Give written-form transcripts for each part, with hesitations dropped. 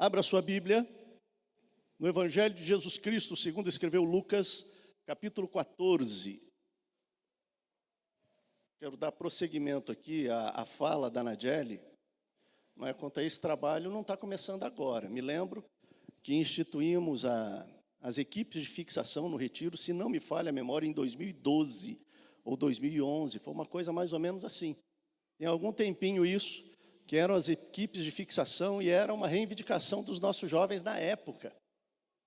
Abra sua Bíblia no Evangelho de Jesus Cristo, segundo escreveu Lucas, capítulo 14. Quero dar prosseguimento aqui à fala da Nadiele. Não é, quanto a esse trabalho, não está começando agora. Me lembro que instituímos as equipes de fixação no retiro, se não me falha a memória, em 2012 ou 2011. Foi uma coisa mais ou menos assim. Tem algum tempinho isso, que eram as equipes de fixação e era uma reivindicação dos nossos jovens na época.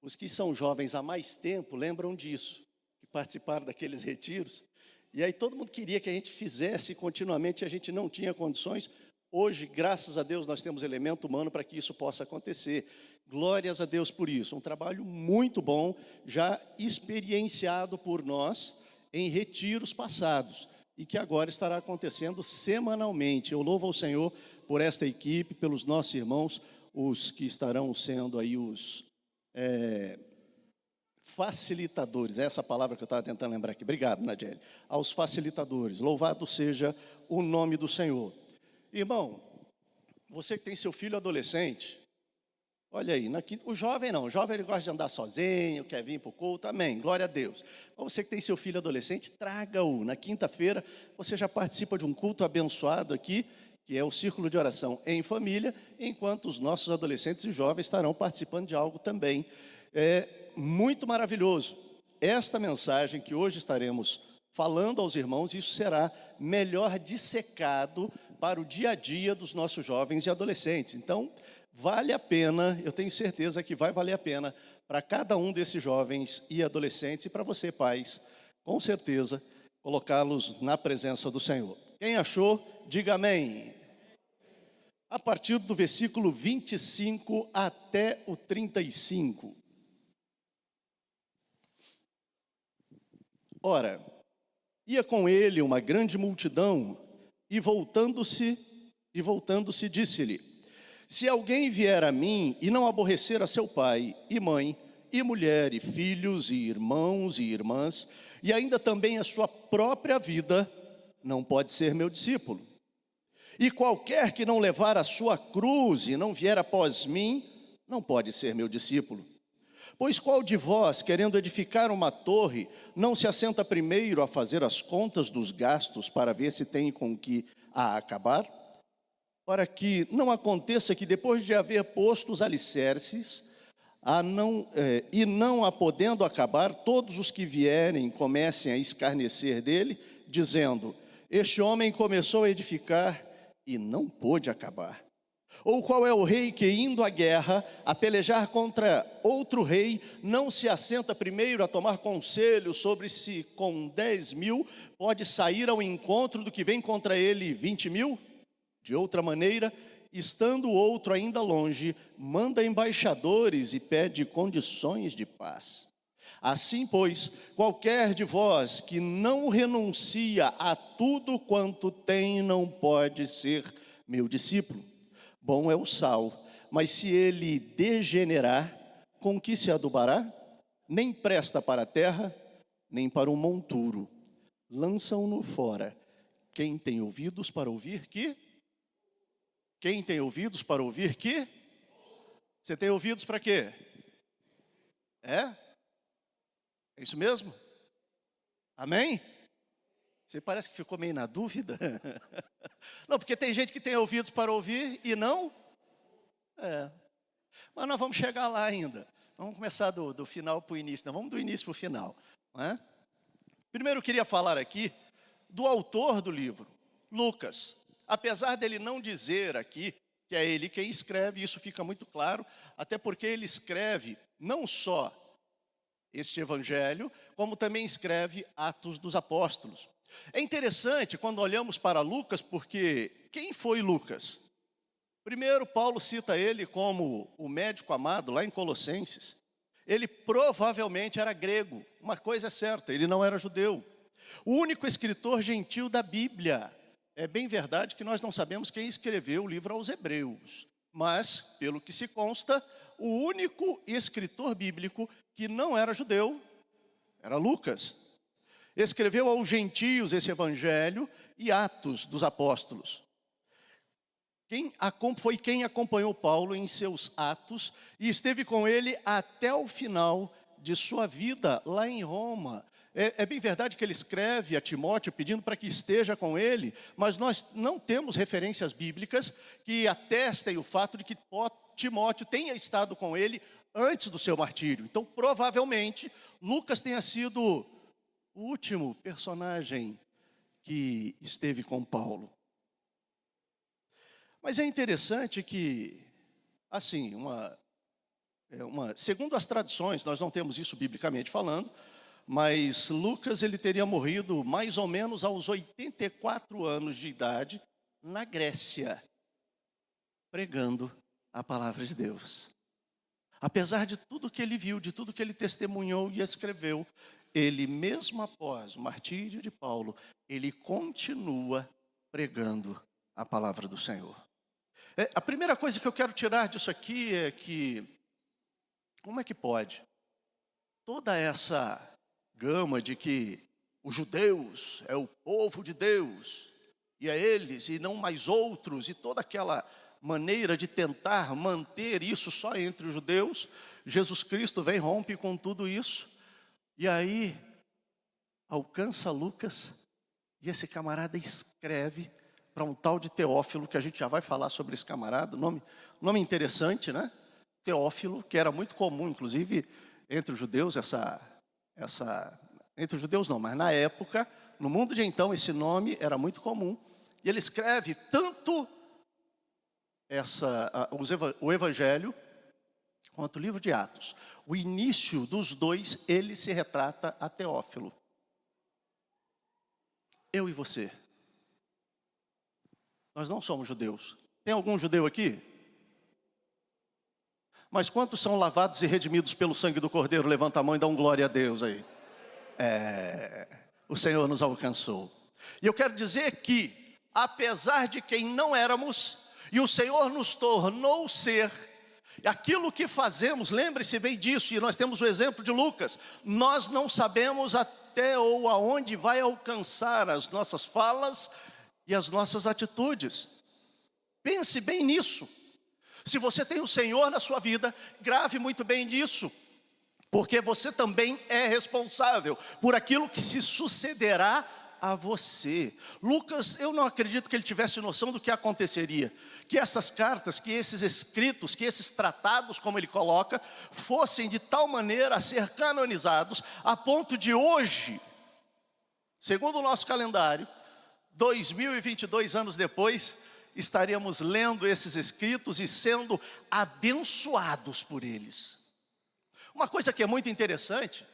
Os que são jovens há mais tempo lembram disso, que participaram daqueles retiros. E aí todo mundo queria que a gente fizesse continuamente, e a gente não tinha condições. Hoje, graças a Deus, nós temos elemento humano para que isso possa acontecer. Glórias a Deus por isso. Um trabalho muito bom, já experienciado por nós em retiros passados e que agora estará acontecendo semanalmente. Eu louvo ao Senhor por esta equipe, pelos nossos irmãos, os que estarão sendo aí os facilitadores. Essa palavra que eu estava tentando lembrar aqui. Obrigado, Nadiele. Aos facilitadores. Louvado seja o nome do Senhor. Irmão, você que tem seu filho adolescente, olha aí, o jovem não, o jovem ele gosta de andar sozinho, quer vir para o culto, amém, glória a Deus. Mas você que tem seu filho adolescente, traga-o. Na quinta-feira, você já participa de um culto abençoado aqui, que é o círculo de oração em família, enquanto os nossos adolescentes e jovens estarão participando de algo também muito maravilhoso. Esta mensagem que hoje estaremos falando aos irmãos, isso será melhor dissecado para o dia a dia dos nossos jovens e adolescentes. Então, vale a pena, eu tenho certeza que vai valer a pena para cada um desses jovens e adolescentes e para você, pais, com certeza, colocá-los na presença do Senhor. Quem achou, diga amém. A partir do versículo 25 até o 35. Ora, ia com ele uma grande multidão, e voltando-se, disse-lhe: se alguém vier a mim e não aborrecer a seu pai e mãe, e mulher, e filhos, e irmãos, e irmãs, e ainda também a sua própria vida, não pode ser meu discípulo. E qualquer que não levar a sua cruz e não vier após mim, não pode ser meu discípulo. Pois qual de vós, querendo edificar uma torre, não se assenta primeiro a fazer as contas dos gastos para ver se tem com que a acabar? Para que não aconteça que depois de haver posto os alicerces, e não a podendo acabar, todos os que vierem comecem a escarnecer dele, dizendo: este homem começou a edificar e não pôde acabar. Ou qual é o rei que, indo à guerra, a pelejar contra outro rei, não se assenta primeiro a tomar conselho sobre se com 10.000 pode sair ao encontro do que vem contra ele 20.000? De outra maneira, estando o outro ainda longe, manda embaixadores e pede condições de paz. Assim, pois, qualquer de vós que não renuncia a tudo quanto tem, não pode ser meu discípulo. Bom é o sal, mas se ele degenerar, com que se adubará? Nem presta para a terra, nem para o monturo. Lançam-no fora. Quem tem ouvidos para ouvir, que? Quem tem ouvidos para ouvir, que? Você tem ouvidos para quê? É isso mesmo? Amém? Você parece que ficou meio na dúvida. Não, porque tem gente que tem ouvidos para ouvir e não. Mas nós vamos chegar lá ainda. Vamos começar do final para o início. Não, vamos do início para o final. Não é? Primeiro eu queria falar aqui do autor do livro, Lucas. Apesar dele não dizer aqui que é ele quem escreve, isso fica muito claro, até porque ele escreve não só este evangelho, como também escreve Atos dos Apóstolos. É interessante quando olhamos para Lucas, porque quem foi Lucas? Primeiro, Paulo cita ele como o médico amado, lá em Colossenses. Ele provavelmente era grego, uma coisa é certa, ele não era judeu. O único escritor gentil da Bíblia. É bem verdade que nós não sabemos quem escreveu o livro aos Hebreus, mas, pelo que se consta, o único escritor bíblico que não era judeu era Lucas. Escreveu aos gentios esse evangelho e Atos dos Apóstolos. Foi quem acompanhou Paulo em seus atos e esteve com ele até o final de sua vida lá em Roma. É bem verdade que ele escreve a Timóteo pedindo para que esteja com ele, mas nós não temos referências bíblicas que atestem o fato de que Timóteo tenha estado com ele antes do seu martírio. Então, provavelmente, Lucas tenha sido o último personagem que esteve com Paulo. Mas é interessante que, assim, segundo as tradições, nós não temos isso biblicamente falando, mas Lucas ele teria morrido mais ou menos aos 84 anos de idade na Grécia, pregando a palavra de Deus. Apesar de tudo que ele viu, de tudo que ele testemunhou e escreveu, ele mesmo após o martírio de Paulo, ele continua pregando a palavra do Senhor. A primeira coisa que eu quero tirar disso aqui é que, como é que pode? Toda essa gama de que os judeus é o povo de Deus, e é eles e não mais outros, e toda aquela maneira de tentar manter isso só entre os judeus, Jesus Cristo vem, rompe com tudo isso, e aí alcança Lucas, e esse camarada escreve para um tal de Teófilo, que a gente já vai falar sobre esse camarada, nome interessante, né? Teófilo, que era muito comum, inclusive, entre os judeus, entre os judeus não, mas na época, no mundo de então, esse nome era muito comum. E ele escreve tanto o Evangelho, quanto o livro de Atos. O início dos dois, ele se retrata a Teófilo. Eu e você. Nós não somos judeus. Tem algum judeu aqui? Mas quantos são lavados e redimidos pelo sangue do Cordeiro? Levanta a mão e dá um glória a Deus aí. O Senhor nos alcançou. E eu quero dizer que, apesar de quem não éramos, e o Senhor nos tornou ser, aquilo que fazemos, lembre-se bem disso, e nós temos o exemplo de Lucas, nós não sabemos até ou aonde vai alcançar as nossas falas e as nossas atitudes. Pense bem nisso. Se você tem o Senhor na sua vida, grave muito bem nisso, porque você também é responsável por aquilo que se sucederá a você. Lucas, eu não acredito que ele tivesse noção do que aconteceria, que essas cartas, que esses escritos, que esses tratados, como ele coloca, fossem de tal maneira a ser canonizados, a ponto de hoje, segundo o nosso calendário, 2022 anos depois, estaríamos lendo esses escritos e sendo abençoados por eles. Uma coisa que é muito interessante,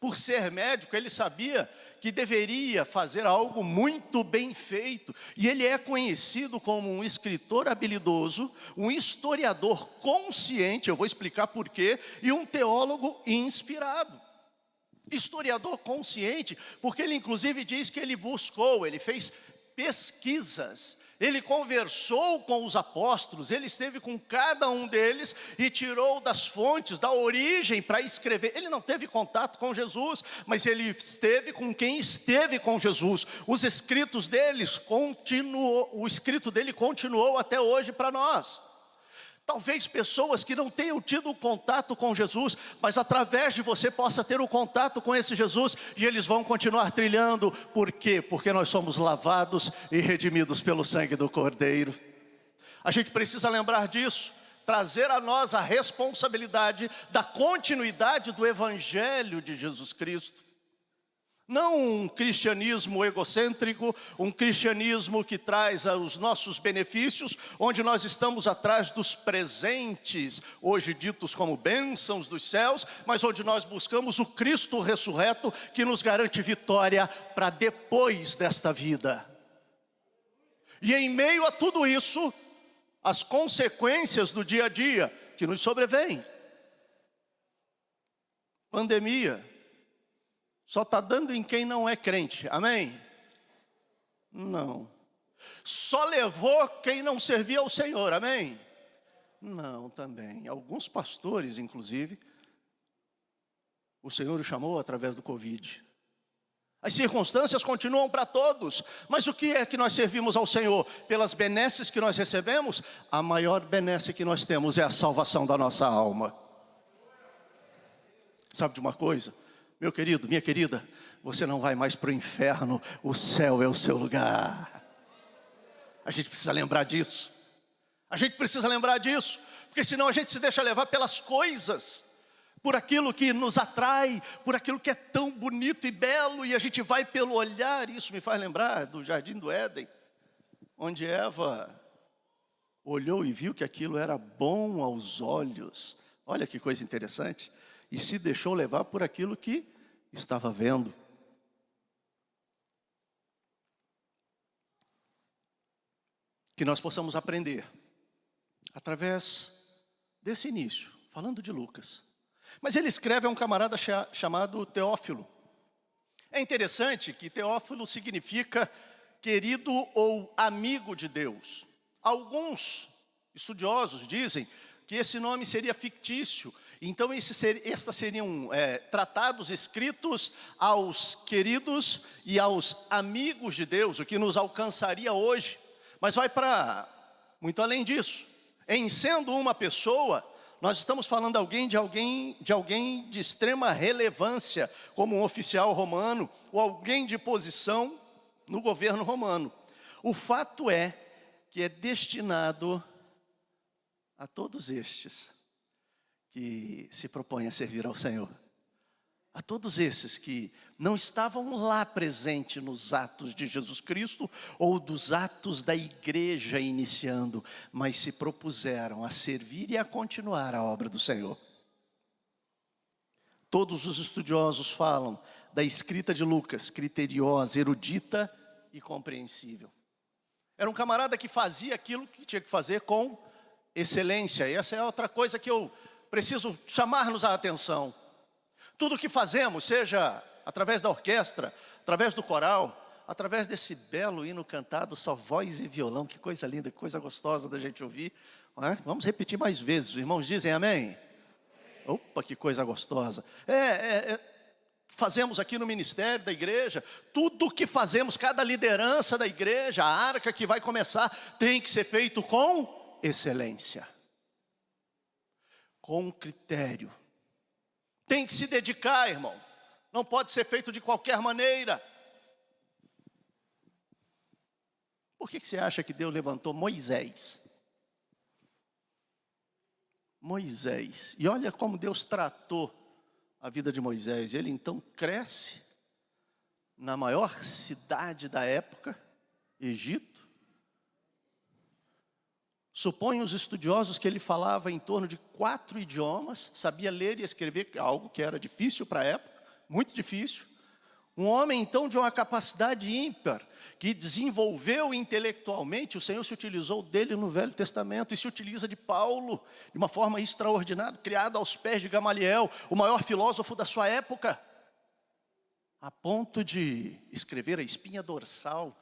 por ser médico, ele sabia que deveria fazer algo muito bem feito, e ele é conhecido como um escritor habilidoso, um historiador consciente, eu vou explicar por quê, e um teólogo inspirado. Historiador consciente, porque ele inclusive diz que ele fez pesquisas, ele conversou com os apóstolos, ele esteve com cada um deles e tirou das fontes, da origem para escrever. Ele não teve contato com Jesus, mas ele esteve com quem esteve com Jesus. Os escritos deles o escrito dele continuou até hoje para nós. Talvez pessoas que não tenham tido contato com Jesus, mas através de você possa ter o contato com esse Jesus, e eles vão continuar trilhando. Por quê? Porque nós somos lavados e redimidos pelo sangue do Cordeiro. A gente precisa lembrar disso, trazer a nós a responsabilidade da continuidade do Evangelho de Jesus Cristo. Não um cristianismo egocêntrico, um cristianismo que traz os nossos benefícios, onde nós estamos atrás dos presentes, hoje ditos como bênçãos dos céus, mas onde nós buscamos o Cristo ressurreto, que nos garante vitória para depois desta vida. E em meio a tudo isso, as consequências do dia a dia que nos sobrevêm. Pandemia. Só está dando em quem não é crente, amém? Não. Só levou quem não servia ao Senhor, amém? Não, também. Alguns pastores, inclusive, o Senhor o chamou através do Covid. As circunstâncias continuam para todos, mas o que é que nós servimos ao Senhor? Pelas benesses que nós recebemos, a maior benesse que nós temos é a salvação da nossa alma. Sabe de uma coisa? Meu querido, minha querida, você não vai mais para o inferno, o céu é o seu lugar. A gente precisa lembrar disso. A gente precisa lembrar disso, porque senão a gente se deixa levar pelas coisas, por aquilo que nos atrai, por aquilo que é tão bonito e belo, e a gente vai pelo olhar. Isso me faz lembrar do jardim do Éden, onde Eva olhou e viu que aquilo era bom aos olhos. Olha que coisa interessante. E se deixou levar por aquilo que estava vendo. Que nós possamos aprender através desse início, falando de Lucas. Mas ele escreve a um camarada chamado Teófilo. É interessante que Teófilo significa querido ou amigo de Deus. Alguns estudiosos dizem que esse nome seria fictício. Então estes seriam tratados escritos aos queridos e aos amigos de Deus, o que nos alcançaria hoje. Mas vai para muito além disso. Em sendo uma pessoa, nós estamos falando de alguém de extrema relevância, como um oficial romano, ou alguém de posição no governo romano. O fato é que é destinado a todos estes que se propõem a servir ao Senhor. A todos esses que não estavam lá presentes nos atos de Jesus Cristo ou dos atos da igreja iniciando, mas se propuseram a servir e a continuar a obra do Senhor. Todos os estudiosos falam da escrita de Lucas, criteriosa, erudita e compreensível. Era um camarada que fazia aquilo que tinha que fazer com excelência. E essa é outra coisa que eu preciso chamar-nos a atenção. Tudo o que fazemos, seja através da orquestra, através do coral, através desse belo hino cantado, só voz e violão, que coisa linda, que coisa gostosa da gente ouvir. Não é? Vamos repetir mais vezes, os irmãos dizem amém? Opa, que coisa gostosa. Fazemos aqui no ministério da igreja, tudo o que fazemos, cada liderança da igreja, a arca que vai começar, tem que ser feito com excelência, com critério. Tem que se dedicar, irmão. Não pode ser feito de qualquer maneira. Por que você acha que Deus levantou Moisés? Moisés. E olha como Deus tratou a vida de Moisés. Ele então cresce na maior cidade da época, Egito. Supõem os estudiosos que ele falava em torno de 4 idiomas, sabia ler e escrever, algo que era difícil para a época, muito difícil. Um homem então de uma capacidade ímpar, que desenvolveu intelectualmente. O Senhor se utilizou dele no Velho Testamento e se utiliza de Paulo de uma forma extraordinária, criado aos pés de Gamaliel, o maior filósofo da sua época, a ponto de escrever a espinha dorsal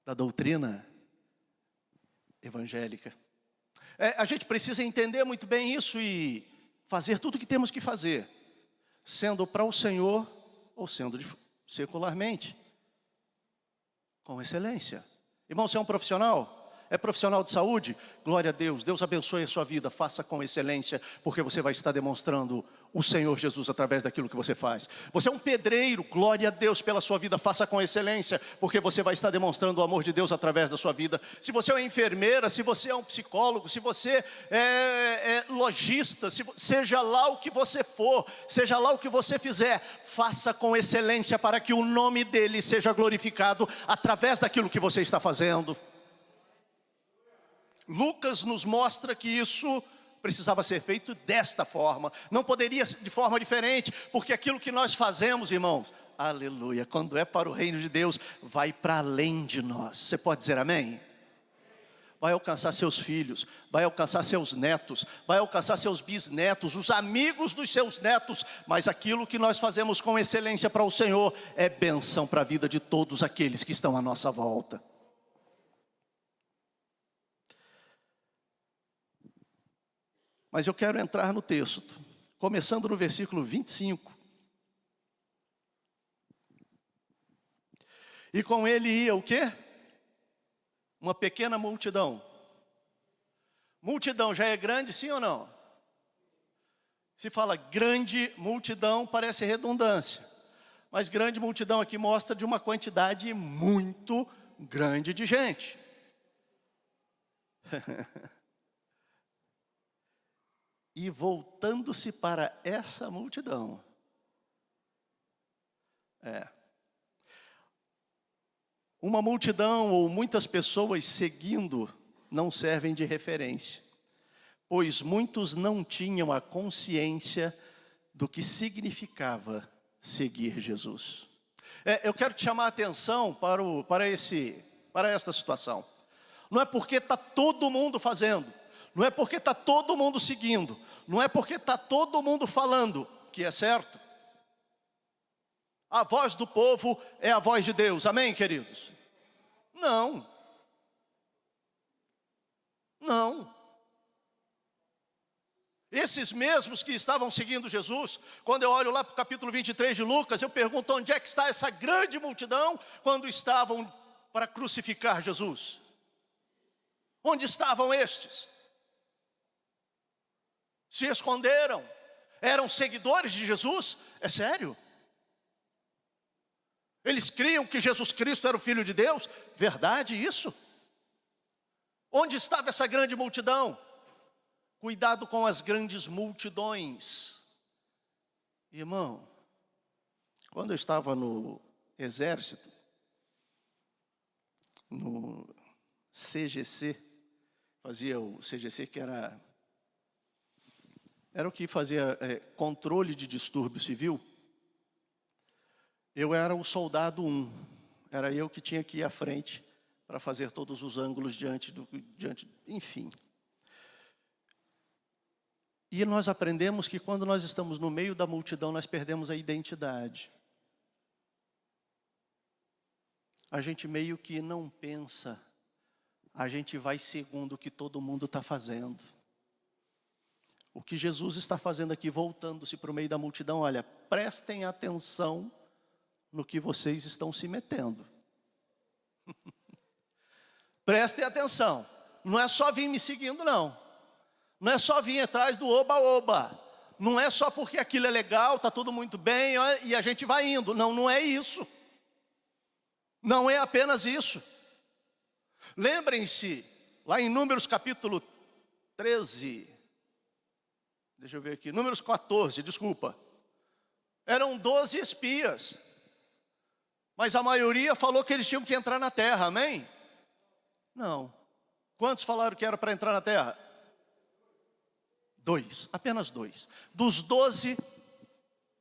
da doutrina evangélica. A gente precisa entender muito bem isso e fazer tudo o que temos que fazer, sendo para o Senhor ou sendo secularmente, com excelência. Irmão, você é um profissional? É profissional de saúde? Glória a Deus, Deus abençoe a sua vida, faça com excelência, porque você vai estar demonstrando o Senhor Jesus através daquilo que você faz. Você é um pedreiro, glória a Deus pela sua vida, faça com excelência, porque você vai estar demonstrando o amor de Deus através da sua vida. Se você é uma enfermeira, se você é um psicólogo, se você é lojista, seja lá o que você for, seja lá o que você fizer, faça com excelência para que o nome dele seja glorificado através daquilo que você está fazendo. Lucas nos mostra que isso precisava ser feito desta forma, não poderia ser de forma diferente, porque aquilo que nós fazemos, irmãos, aleluia, quando é para o reino de Deus, vai para além de nós. Você pode dizer amém? Vai alcançar seus filhos, vai alcançar seus netos, vai alcançar seus bisnetos, os amigos dos seus netos, mas aquilo que nós fazemos com excelência para o Senhor é bênção para a vida de todos aqueles que estão à nossa volta. Mas eu quero entrar no texto, começando no versículo 25. E com ele ia o quê? Uma pequena multidão. Multidão já é grande, sim ou não? Se fala grande multidão, parece redundância. Mas grande multidão aqui mostra de uma quantidade muito grande de gente. E voltando-se para essa multidão. Uma multidão ou muitas pessoas seguindo não servem de referência, pois muitos não tinham a consciência do que significava seguir Jesus. Eu quero te chamar a atenção para esta situação. Não é porque está todo mundo fazendo, não é porque está todo mundo seguindo, não é porque está todo mundo falando que é certo. A voz do povo é a voz de Deus, amém, queridos? Não. Não. Esses mesmos que estavam seguindo Jesus, quando eu olho lá para o capítulo 23 de Lucas, eu pergunto onde é que está essa grande multidão quando estavam para crucificar Jesus? Onde estavam estes? Se esconderam? Eram seguidores de Jesus? É sério? Eles criam que Jesus Cristo era o Filho de Deus? Verdade isso? Onde estava essa grande multidão? Cuidado com as grandes multidões. Irmão, quando eu estava no exército, no CGC, fazia o CGC que era o que fazia controle de distúrbio civil. Eu era o soldado 1, era eu que tinha que ir à frente para fazer todos os ângulos enfim. E nós aprendemos que quando nós estamos no meio da multidão, nós perdemos a identidade. A gente meio que não pensa, a gente vai segundo o que todo mundo está fazendo. O que Jesus está fazendo aqui, voltando-se para o meio da multidão, olha, prestem atenção no que vocês estão se metendo. Prestem atenção, não é só vir me seguindo não. Não é só vir atrás do oba-oba. Não é só porque aquilo é legal, está tudo muito bem e a gente vai indo. Não, não é isso. Não é apenas isso. Lembrem-se, lá em Números capítulo 13, deixa eu ver aqui, Números 14, desculpa. Eram 12 espias. Mas a maioria falou que eles tinham que entrar na terra, amém? Não. Quantos falaram que era para entrar na terra? 2, apenas 2. Dos 12,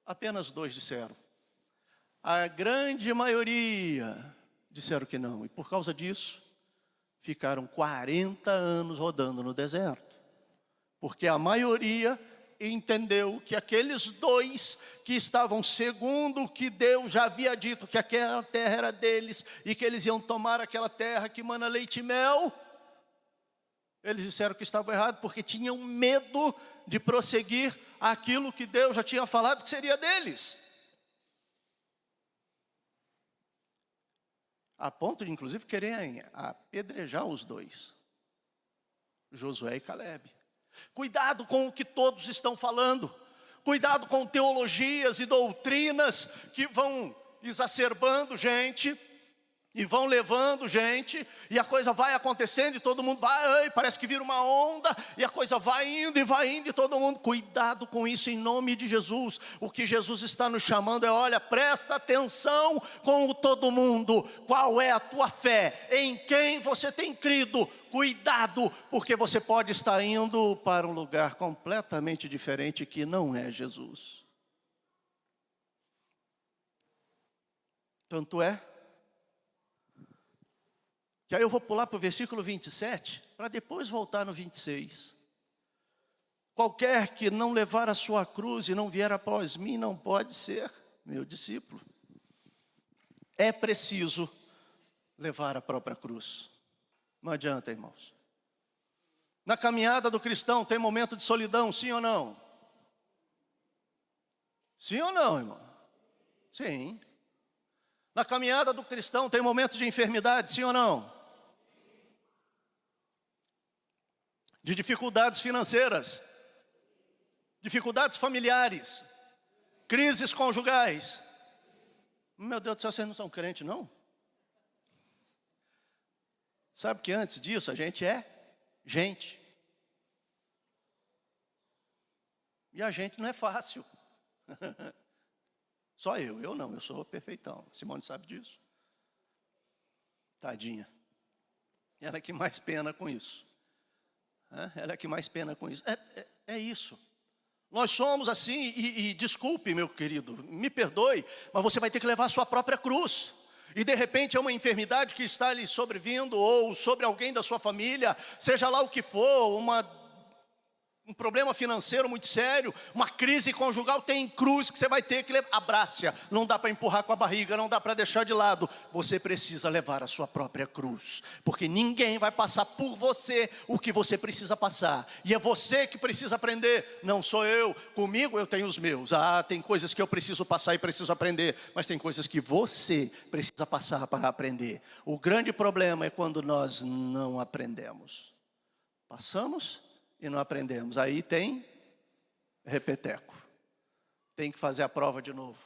apenas 2 disseram. A grande maioria disseram que não. E por causa disso, ficaram 40 anos rodando no deserto. Porque a maioria entendeu que aqueles 2 que estavam segundo o que Deus já havia dito, que aquela terra era deles e que eles iam tomar aquela terra que mana leite e mel, eles disseram que estavam errados porque tinham medo de prosseguir aquilo que Deus já tinha falado que seria deles. A ponto de inclusive quererem apedrejar os 2, Josué e Calebe. Cuidado com o que todos estão falando. Cuidado com teologias e doutrinas que vão exacerbando gente e vão levando gente, e a coisa vai acontecendo e todo mundo vai, parece que vira uma onda, e a coisa vai indo e todo mundo, cuidado com isso em nome de Jesus. O que Jesus está nos chamando é, olha, presta atenção com o todo mundo, qual é a tua fé, em quem você tem crido, cuidado, porque você pode estar indo para um lugar completamente diferente que não é Jesus. Tanto é que aí eu vou pular para o versículo 27, para depois voltar no 26. Qualquer que não levar a sua cruz e não vier após mim, não pode ser meu discípulo. É preciso levar a própria cruz. Não adianta, irmãos. Na caminhada do cristão tem momento de solidão, sim ou não? Sim ou não, irmão? Sim. Na caminhada do cristão tem momentos de enfermidade, sim ou não? De dificuldades financeiras, dificuldades familiares, crises conjugais. Meu Deus do céu, vocês não são crentes, não? Sabe que antes disso a gente é gente. E a gente não é fácil. Só eu não, eu sou perfeitão. Simone sabe disso. Tadinha. Ela é que mais pena com isso. Ela é que mais pena com isso. É isso. Nós somos assim, e desculpe, meu querido, me perdoe, mas você vai ter que levar a sua própria cruz. E de repente é uma enfermidade que está lhe sobrevindo, ou sobre alguém da sua família, seja lá o que for, um problema financeiro muito sério, uma crise conjugal, tem cruz que você vai ter que levar. Abraça, não dá para empurrar com a barriga, não dá para deixar de lado. Você precisa levar a sua própria cruz, porque ninguém vai passar por você o que você precisa passar. E é você que precisa aprender, não sou eu. Comigo eu tenho os meus. Tem coisas que eu preciso passar e preciso aprender, mas tem coisas que você precisa passar para aprender. O grande problema é quando nós não aprendemos. Passamos e não aprendemos, aí tem repeteco, tem que fazer a prova de novo.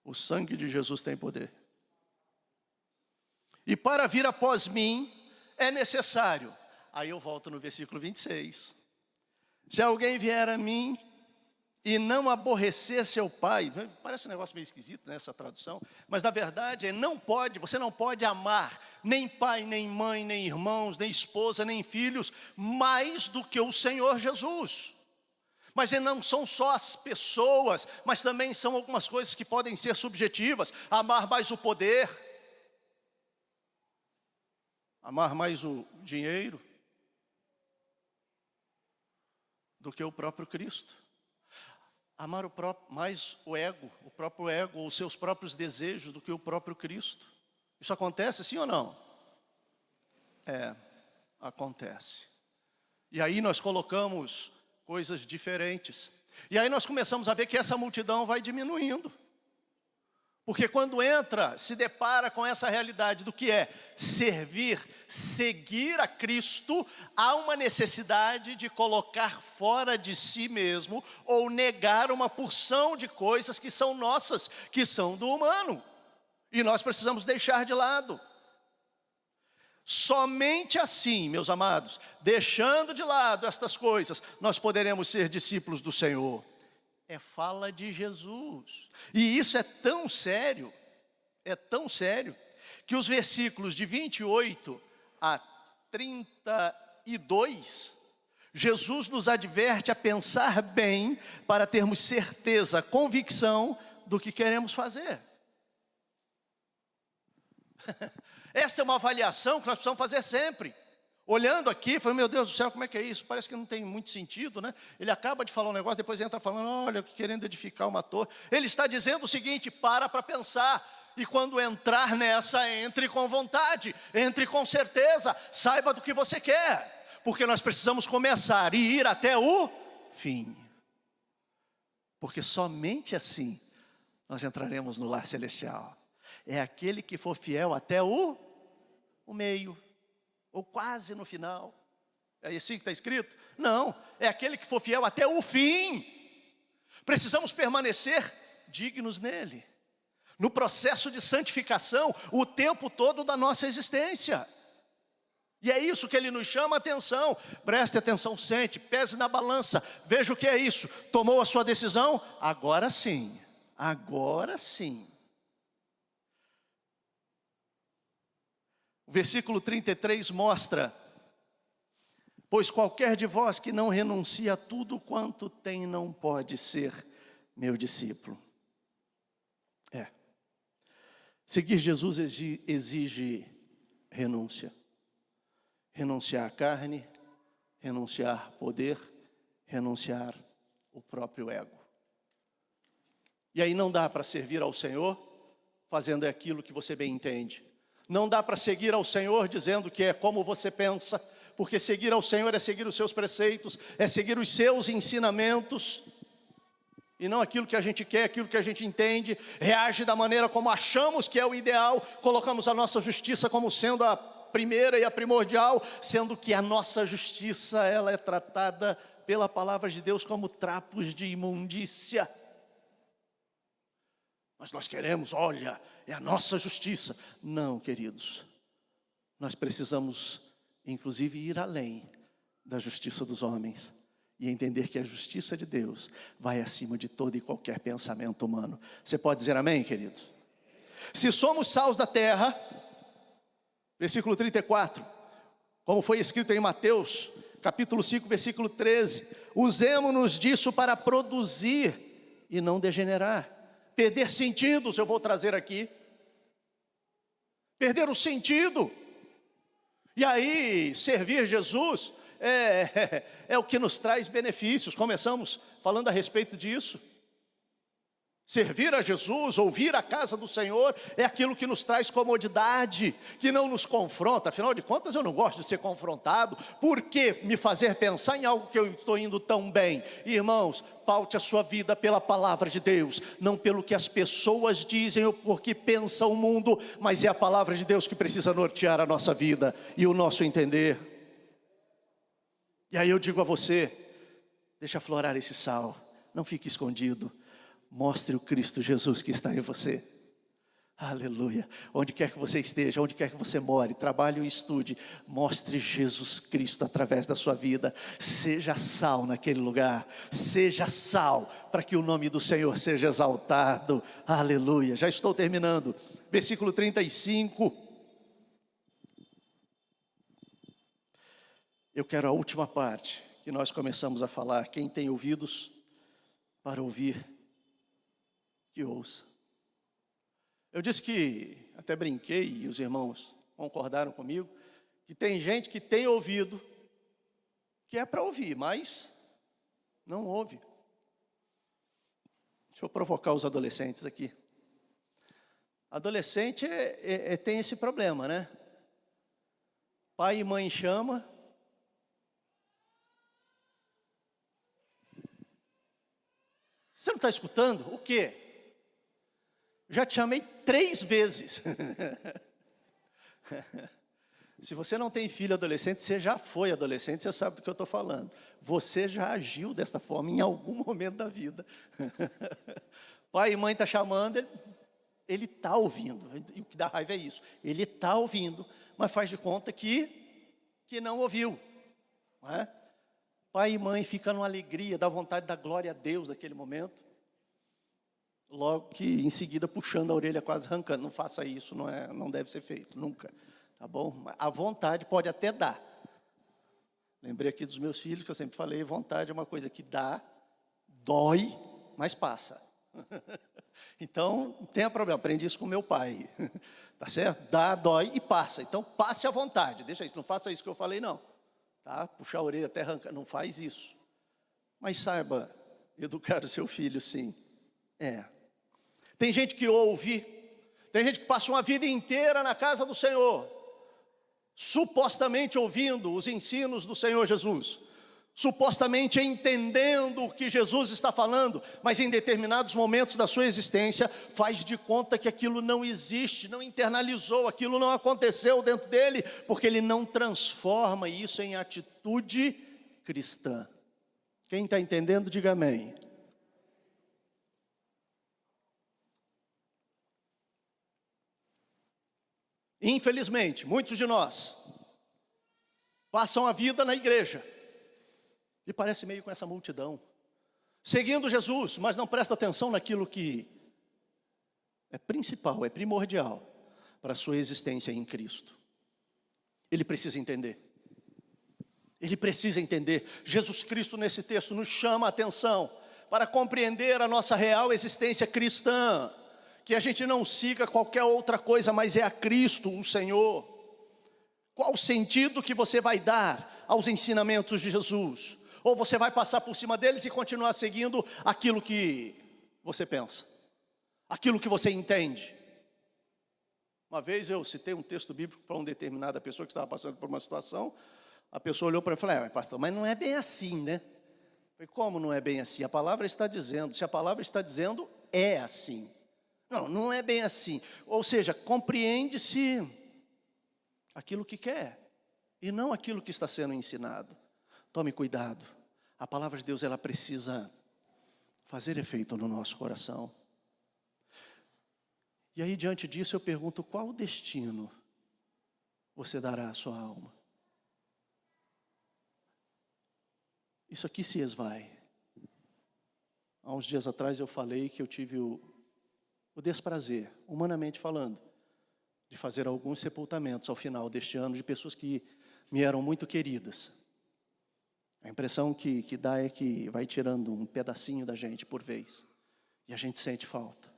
O sangue de Jesus tem poder. E para vir após mim é necessário, aí eu volto no versículo 26, se alguém vier a mim e não aborrecer seu pai, parece um negócio meio esquisito nessa tradução, mas na verdade você não pode amar nem pai, nem mãe, nem irmãos, nem esposa, nem filhos, mais do que o Senhor Jesus. Mas não são só as pessoas, mas também são algumas coisas que podem ser subjetivas. Amar mais o poder, amar mais o dinheiro, do que o próprio Cristo. Amar mais o próprio ego, ou os seus próprios desejos do que o próprio Cristo. Isso acontece sim ou não? Acontece. E aí nós colocamos coisas diferentes. E aí nós começamos a ver que essa multidão vai diminuindo. Porque quando entra, se depara com essa realidade do que é servir, seguir a Cristo, há uma necessidade de colocar fora de si mesmo, ou negar uma porção de coisas que são nossas, que são do humano. E nós precisamos deixar de lado. Somente assim, meus amados, deixando de lado estas coisas, nós poderemos ser discípulos do Senhor. Fala de Jesus. E isso é tão sério, que os versículos de 28 a 32, Jesus nos adverte a pensar bem para termos certeza, convicção do que queremos fazer. Essa é uma avaliação que nós precisamos fazer sempre. Olhando aqui, falei, meu Deus do céu, como é que é isso? Parece que não tem muito sentido, né? Ele acaba de falar um negócio, depois entra falando, olha, querendo edificar uma torre. Ele está dizendo o seguinte, para pensar. E quando entrar nessa, entre com vontade, entre com certeza, saiba do que você quer. Porque nós precisamos começar e ir até o fim. Porque somente assim, nós entraremos no lar celestial. É aquele que for fiel até o meio. Ou quase no final. É assim que está escrito? Não, é aquele que for fiel até o fim. Precisamos permanecer dignos nele, no processo de santificação, o tempo todo da nossa existência. E é isso que ele nos chama a atenção. Preste atenção, sente, pese na balança, veja o que é isso. Tomou a sua decisão? Agora sim, agora sim. O versículo 33 mostra, pois qualquer de vós que não renuncia a tudo quanto tem, não pode ser meu discípulo. Seguir Jesus exige renúncia. Renunciar à carne, renunciar poder, renunciar o próprio ego. E aí não dá para servir ao Senhor fazendo aquilo que você bem entende. Não dá para seguir ao Senhor dizendo que é como você pensa, porque seguir ao Senhor é seguir os seus preceitos, é seguir os seus ensinamentos. e não aquilo que a gente quer, aquilo que a gente entende, reage da maneira como achamos que é o ideal, colocamos a nossa justiça como sendo a primeira e a primordial, sendo que a nossa justiça, ela é tratada pela palavra de Deus como trapos de imundícia. Mas nós queremos, olha, é a nossa justiça. Não, queridos, nós precisamos, inclusive, ir além da justiça dos homens e entender que a justiça de Deus vai acima de todo e qualquer pensamento humano. Você pode dizer amém, querido? Se somos sals da terra, versículo 34, como foi escrito em Mateus, capítulo 5, versículo 13, usemo-nos disso para produzir e não degenerar. Perder sentidos, eu vou trazer aqui. Perder o sentido. E aí, servir Jesus é o que nos traz benefícios. Começamos falando a respeito disso. Servir a Jesus, ouvir a casa do Senhor, é aquilo que nos traz comodidade, que não nos confronta. Afinal de contas, eu não gosto de ser confrontado. Por que me fazer pensar em algo que eu estou indo tão bem? Irmãos, paute a sua vida pela palavra de Deus, não pelo que as pessoas dizem ou por que pensa o mundo, mas é a palavra de Deus que precisa nortear a nossa vida e o nosso entender. E aí eu digo a você, deixa aflorar esse sal, não fique escondido. Mostre o Cristo Jesus que está em você. Aleluia. Onde quer que você esteja, onde quer que você more, trabalhe ou estude, mostre Jesus Cristo através da sua vida. Seja sal naquele lugar. Seja sal para que o nome do Senhor seja exaltado. Aleluia. Já estou terminando. Versículo 35. Eu quero a última parte que nós começamos a falar. Quem tem ouvidos para ouvir, que ouça. Eu disse que, até brinquei, e os irmãos concordaram comigo, que tem gente que tem ouvido, que é para ouvir, mas não ouve. Deixa eu provocar os adolescentes aqui. Adolescente tem esse problema, né? Pai e mãe chama. Você não está escutando? O quê? Já te chamei 3 vezes. Se você não tem filho adolescente, você já foi adolescente, você sabe do que eu estou falando. Você já agiu desta forma em algum momento da vida. Pai e mãe estão chamando, ele está ouvindo. E o que dá raiva é isso. Ele está ouvindo, mas faz de conta que não ouviu. Não é? Pai e mãe ficam numa alegria, dá vontade de dar glória a Deus naquele momento. Logo que em seguida puxando a orelha, quase arrancando. Não faça isso, não deve ser feito, nunca. Tá bom? A vontade pode até dar. Lembrei aqui dos meus filhos, que eu sempre falei, vontade é uma coisa que dá, dói, mas passa. Então, não tenha problema, aprendi isso com meu pai. Tá certo? Dá, dói e passa. Então, passe à vontade, deixa isso, não faça isso que eu falei não. Tá? Puxar a orelha até arrancar, não faz isso. Mas saiba educar o seu filho, sim. Tem gente que ouve, tem gente que passa uma vida inteira na casa do Senhor, supostamente ouvindo os ensinos do Senhor Jesus, supostamente entendendo o que Jesus está falando, mas em determinados momentos da sua existência, faz de conta que aquilo não existe, não internalizou, aquilo não aconteceu dentro dele, porque ele não transforma isso em atitude cristã. Quem está entendendo, diga amém. Infelizmente, muitos de nós passam a vida na igreja e parece meio com essa multidão, seguindo Jesus, mas não presta atenção naquilo que é principal, é primordial para a sua existência em Cristo. Ele precisa entender. Ele precisa entender. Jesus Cristo nesse texto nos chama a atenção para compreender a nossa real existência cristã. Que a gente não siga qualquer outra coisa, mas é a Cristo, o Senhor. Qual o sentido que você vai dar aos ensinamentos de Jesus? Ou você vai passar por cima deles e continuar seguindo aquilo que você pensa, aquilo que você entende? Uma vez eu citei um texto bíblico para uma determinada pessoa que estava passando por uma situação. A pessoa olhou para mim e falou, pastor, mas não é bem assim, né? Falei, como não é bem assim? A palavra está dizendo. Se a palavra está dizendo, é assim. Não, não é bem assim. Ou seja, compreende-se aquilo que quer e não aquilo que está sendo ensinado. Tome cuidado. A palavra de Deus, ela precisa fazer efeito no nosso coração. E aí, diante disso, eu pergunto, qual destino você dará à sua alma? Isso aqui se esvai. Há uns dias atrás eu falei que eu tive o desprazer, humanamente falando, de fazer alguns sepultamentos ao final deste ano de pessoas que me eram muito queridas. A impressão que dá é que vai tirando um pedacinho da gente por vez. E a gente sente falta.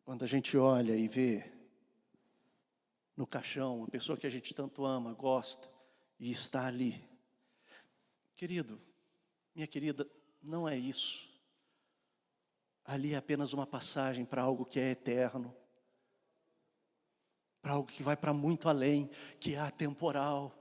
Quando a gente olha e vê no caixão a pessoa que a gente tanto ama, gosta, e está ali. Querido, minha querida, não é isso. Ali é apenas uma passagem para algo que é eterno. Para algo que vai para muito além, que é atemporal.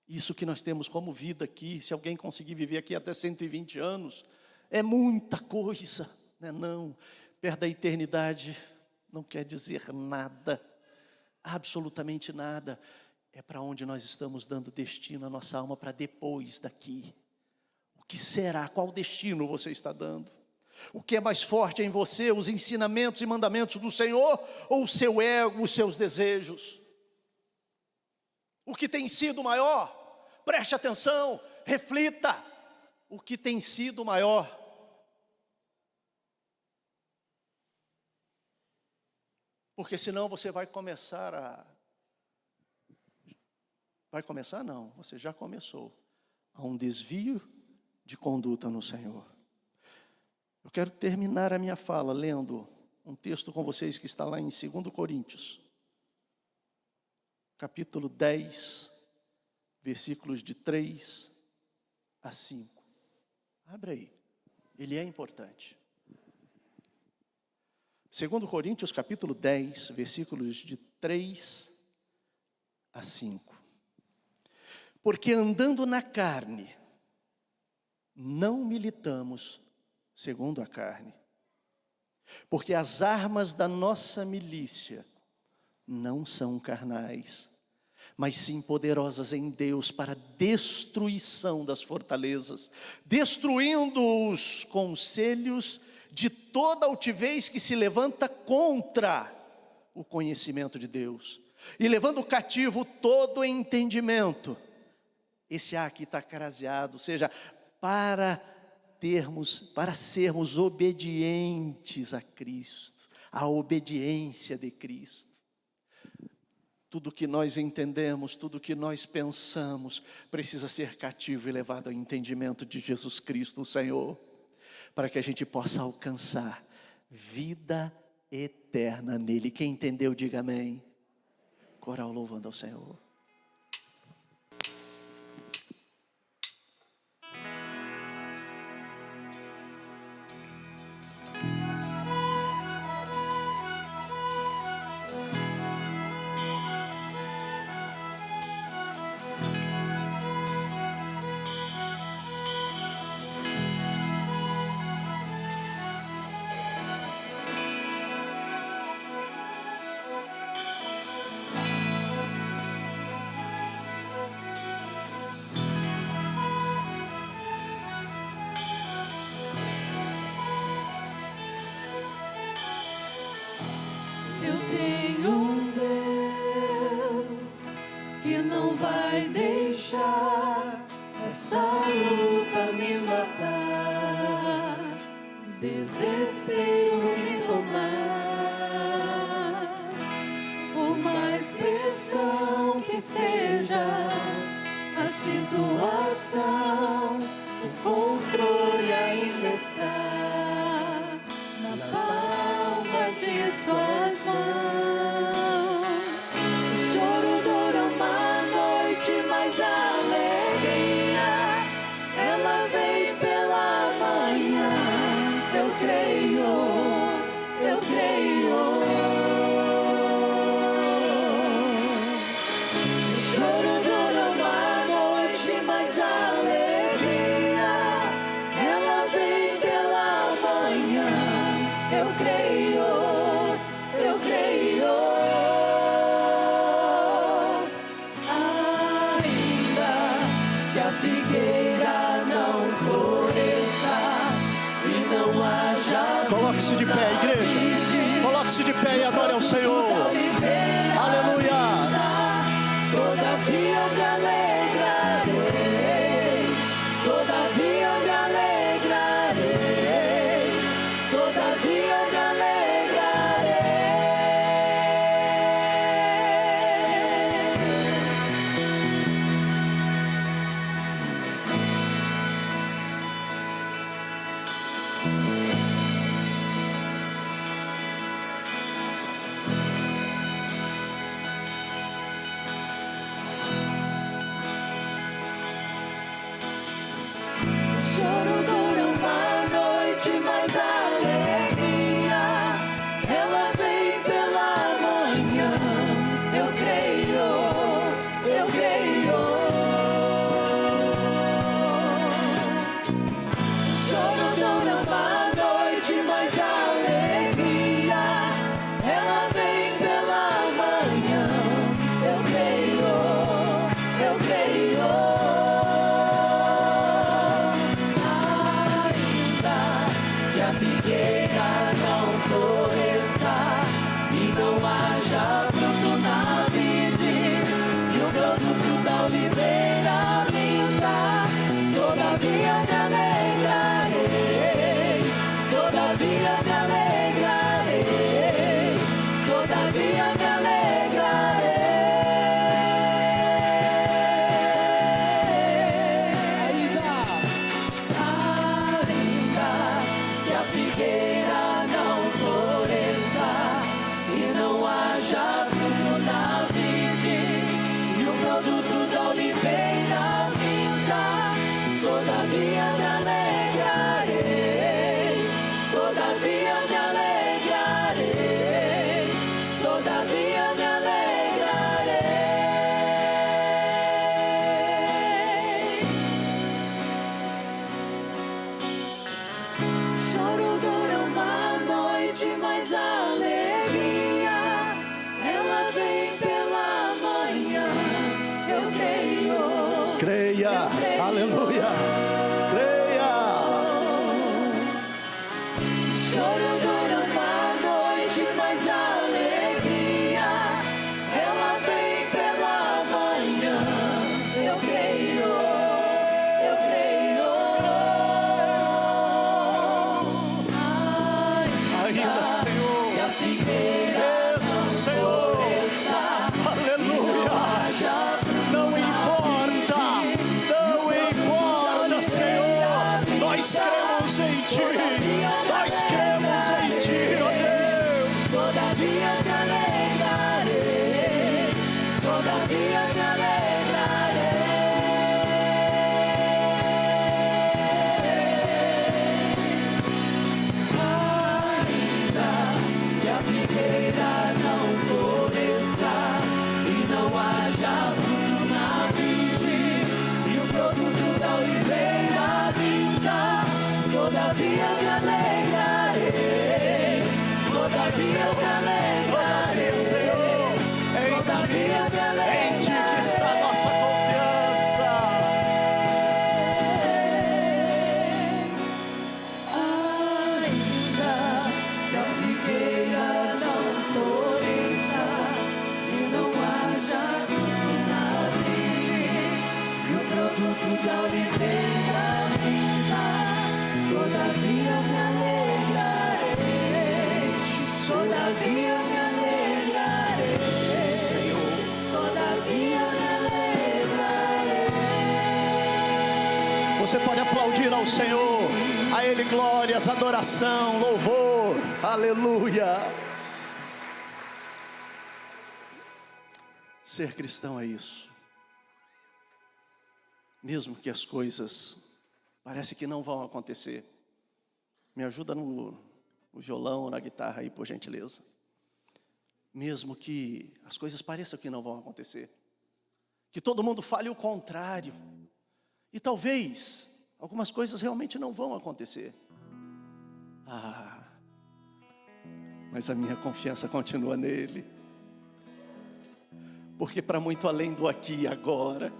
Isso que nós temos como vida aqui, se alguém conseguir viver aqui até 120 anos, é muita coisa, né? Não, perto da eternidade não quer dizer nada, absolutamente nada. É para onde nós estamos dando destino à nossa alma para depois daqui. O que será? Qual destino você está dando? O que é mais forte em você, os ensinamentos e mandamentos do Senhor ou o seu ego, os seus desejos? O que tem sido maior? Preste atenção, reflita. O que tem sido maior? Porque senão você vai começar a... Vai começar não, você já começou. Há um desvio de conduta no Senhor. Eu quero terminar a minha fala lendo um texto com vocês que está lá em 2 Coríntios. Capítulo 10, versículos de 3 a 5. Abre aí, ele é importante. 2 Coríntios, capítulo 10, versículos de 3 a 5. Porque andando na carne, não militamos segundo a carne. Porque as armas da nossa milícia não são carnais, mas sim poderosas em Deus para a destruição das fortalezas, destruindo os conselhos de toda altivez que se levanta contra o conhecimento de Deus, e levando cativo todo entendimento. Esse A aqui está craseado, ou seja, para sermos obedientes a Cristo, a obediência de Cristo. Tudo que nós entendemos, tudo que nós pensamos, precisa ser cativo e levado ao entendimento de Jesus Cristo, o Senhor, para que a gente possa alcançar vida eterna nele. Quem entendeu, diga amém. Coral louvando ao Senhor. Eu tenho um Deus que não vai deixar essa luta me matar, desespero me tomar. Por mais pressão que seja a situação, o controle ainda está na palma de suas mãos. O choro dura uma noite, mas a alegria, ela vem pela manhã. Eu creio, eu creio. O choro dura uma noite, mas a figueira não floresça e não haja. Coloque-se de pé, igreja. Coloque-se de pé e adore ao Senhor. Aleluia. Todavia eu me alegrarei. Todavia eu me alegrarei. Todavia eu me alegrarei. O choro dura uma noite, mas a alegria ela vem pela manhã. Eu creio, eu creio. O choro dura uma noite, mas a alegria ela vem pela manhã. Eu creio, eu creio. Ainda que a figueira não floresça e não haja fruto na vide, e o produto da oliveira minta, todavia me alegrarei, todavia me alegrarei, todavia me alegrarei. Ainda que a figueira não floresça e não haja fruto na vide, e o produto da oliveira minta, todavia me alegrarei, todavia me alegrarei, todavia me alegrarei. Choro dura uma noite, mas a alegria ela vem pela manhã. Eu creio. Creia. Aleluia. Creia. Choro dura uma noite, mas a alegria ela vem pela manhã. Eu creio, eu creio. Ainda, Senhor. Que a figueira Mesmo, Senhor. Aleluia. Não importa. Não importa, Senhor. Nós cremos em Ti. Nós cremos em Ti, ó Deus. Todavia me alegrarei, todavia me alegrarei. Ainda que a figueira não floresça e não haja fruto na vide, e o produto da oliveira minta, todavia me alegrarei, todavia me alegrarei, Senhor, todavia me em Ti que alegrarei. está a nossa confiança. Ainda que a figueira não floresça e não haja fruto na vide, e o produto da oliveira minta, todavia me alegrarei, todavia me alegrarei, Senhor. todavia me alegrarei. Você pode aplaudir ao Senhor. A Ele glórias, adoração, louvor. Aleluia. Ser cristão é isso. Mesmo que as coisas parece que não vão acontecer. Me ajuda no violão, na guitarra aí, por gentileza. Mesmo que as coisas pareçam que não vão acontecer. Que todo mundo fale o contrário. E talvez algumas coisas realmente não vão acontecer. Mas a minha confiança continua nele. Porque para muito além do aqui e agora,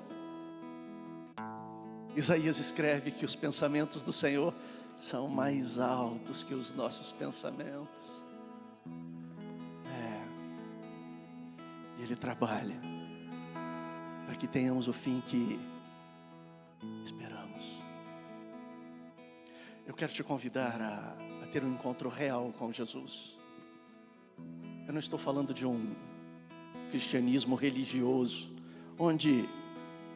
Isaías escreve que os pensamentos do Senhor são mais altos que os nossos pensamentos. E Ele trabalha para que tenhamos o fim que esperamos. Eu quero te convidar a ter um encontro real com Jesus. Eu não estou falando de um cristianismo religioso, onde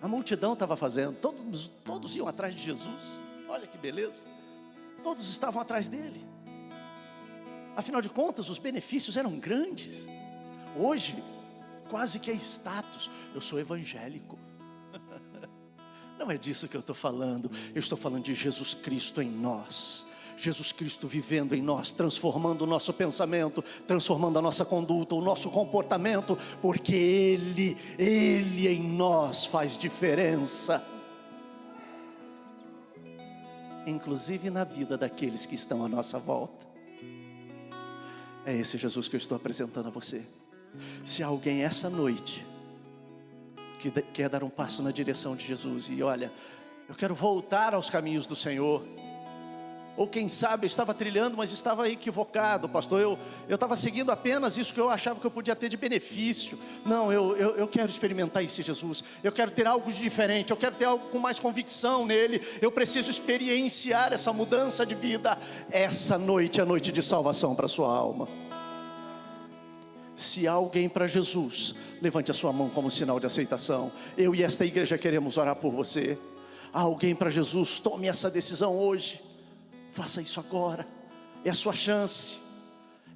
a multidão estava fazendo, todos iam atrás de Jesus. Olha que beleza, todos estavam atrás dele. Afinal de contas, os benefícios eram grandes. Hoje, quase que é status, eu sou evangélico. Não é disso que eu estou falando. Eu estou falando de Jesus Cristo em nós. Jesus Cristo vivendo em nós, transformando o nosso pensamento, transformando a nossa conduta, o nosso comportamento, porque Ele em nós faz diferença, inclusive na vida daqueles que estão à nossa volta. É esse Jesus que eu estou apresentando a você. Se alguém essa noite que quer dar um passo na direção de Jesus e olha, eu quero voltar aos caminhos do Senhor, ou quem sabe eu estava trilhando, mas estava equivocado, pastor, eu estava seguindo apenas isso que eu achava que eu podia ter de benefício. Não, eu quero experimentar esse Jesus, eu quero ter algo de diferente, eu quero ter algo com mais convicção nele, eu preciso experienciar essa mudança de vida. Essa noite é a noite de salvação para a sua alma. Se há alguém para Jesus, levante a sua mão como sinal de aceitação. Eu e esta igreja queremos orar por você. Há alguém para Jesus, tome essa decisão hoje. Faça isso agora, é a sua chance,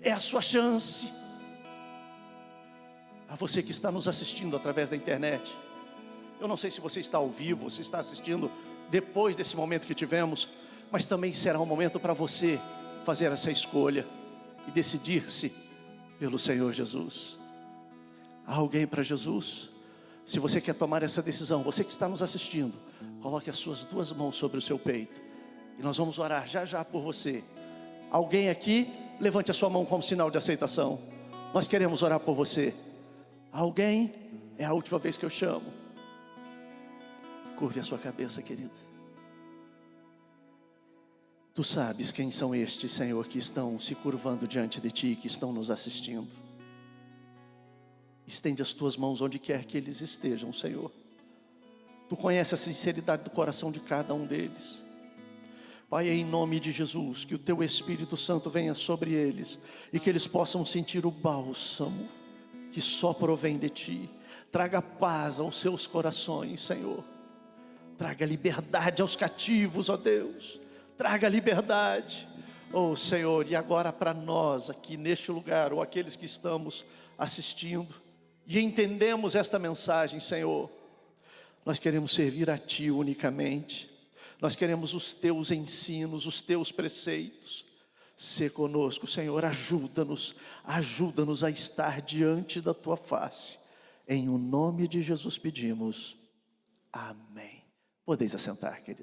é a sua chance. A você que está nos assistindo através da internet, eu não sei se você está ao vivo, se está assistindo depois desse momento que tivemos, mas também será um momento para você fazer essa escolha e decidir-se pelo Senhor Jesus. Há alguém para Jesus? Se você quer tomar essa decisão, você que está nos assistindo, coloque as suas duas mãos sobre o seu peito. E nós vamos orar já já por você. Alguém aqui, levante a sua mão como sinal de aceitação. Nós queremos orar por você. Alguém? É a última vez que eu chamo. Curve a sua cabeça, querido. Tu sabes quem são estes, Senhor, que estão se curvando diante de Ti, que estão nos assistindo. Estende as Tuas mãos onde quer que eles estejam, Senhor. Tu conheces a sinceridade do coração de cada um deles. Pai, em nome de Jesus, que o Teu Espírito Santo venha sobre eles e que eles possam sentir o bálsamo que só provém de Ti. Traga paz aos seus corações, Senhor. Traga liberdade aos cativos, ó Deus. Traga liberdade, oh Senhor. E agora para nós aqui neste lugar, ou aqueles que estamos assistindo e entendemos esta mensagem, Senhor, nós queremos servir a Ti unicamente. Nós queremos os Teus ensinos, os Teus preceitos. Sê conosco, Senhor, ajuda-nos a estar diante da Tua face. Em o nome de Jesus pedimos, amém. Podeis assentar, querido.